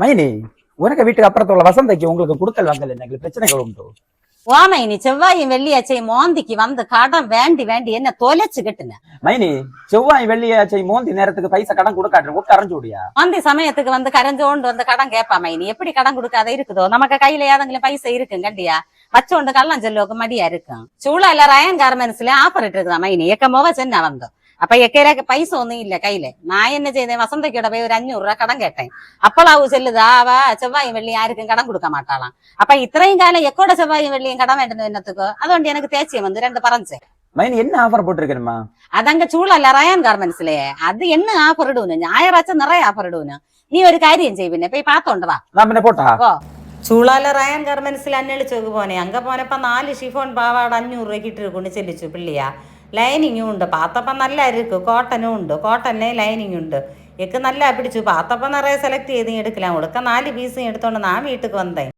மைனி உனக்கு வீட்டுக்கு அப்புறத்துல வசந்தைக்கு உங்களுக்கு கொடுக்கல் வாங்கல எங்களுக்கு பிரச்சனைகள் உண்டு. ஓமைனி செவ்வாயும் வெள்ளியாச்சையும் மோந்திக்கு வந்து கடன் வேண்டி வேண்டி என்ன தொலைச்சு கட்டுன. மைனி செவ்வாய் வெள்ளியாச்சை மோந்தி நேரத்துக்கு பைசா கடன் கொடுக்காட்டு கரைஞ்சு விடியா. மோந்தி சமயத்துக்கு வந்து கரைஞ்சோண்டு வந்து கடன் கேட்பா மைனி. எப்படி கடன் கொடுக்காத இருக்குதோ நமக்கு கையில ஏதங்களும் பைசா இருக்கும் கண்டியா வச்சோண்டு கள்ளம் செல்லுக்கு மடியா இருக்கும். சூழல ரயன் கார்மெண்ட்ஸ்ல ஆஃபர் இருக்குதா மைனி எக்கமோவா சென்ன வந்தோம். அப்ப எக்கையில பைச ஒன்னும் இல்ல கையில. நான் என்ன செய்தேன் வசந்தைக்கோட போய் ஒரு 500 ரூபாய் கடன் கேட்டேன். அப்பளாவு செல்லுதா அவ செவ்வாயும் வெள்ளியும் யாருக்கும் கடன் கொடுக்க மாட்டாளாம். அப்ப இത്രയും காலம் எக்கோட செவ்வாயும் வெள்ளியும் கடன் வேண்டணும் என்னத்துக்கோ அதுകൊണ്ട് எனக்கு தேய்ச்சியம் வந்து 2 பறஞ்சேன். மைனி என்ன ஆஃபர் போட்டிருக்கேன்மா? അതങ്ങ് ചൂളല്ല റയാൻ ഗാർമെന്റ്സിലെ അത് എന്നെ ആഫർ ഇടൂന് ഞായറാഴ്ച നിറയെ ആഫർ ഇടൂന്. നീ ഒരു കാര്യം ചെയ്യ് പിന്നെ പോയി പാത്തോണ്ട് വാ. நான் பின்ன போட்டா ഓ ചൂളാല റയാൻ ഗാർമെന്റ്സിൽ അന്വേഷിച്ചു പോനെ അങ്ങ പോനപ്പോ 4 ഷിഫോൺ പാവാട 500 രൂപയ്ക്ക് ഇട്ട് കൊണ്ട് ചെല്ലിച്ചു പിള്ളിയാ. ലൈനിങ്ങും ഉണ്ട് പാത്തപ്പം നല്ല അരിക്കും കോട്ടനും ഉണ്ട് കോട്ടനെ ലൈനിങ് ഉണ്ട് എക്ക് നല്ല പിടിച്ചു പാത്തപ്പം നിറയെ സെലക്ട് ചെയ്ത് എടുക്കലാം കൊടുക്ക 4 പീസും എടുത്തോണ്ട് ഞാൻ വീട്ടിൽ വന്നേ.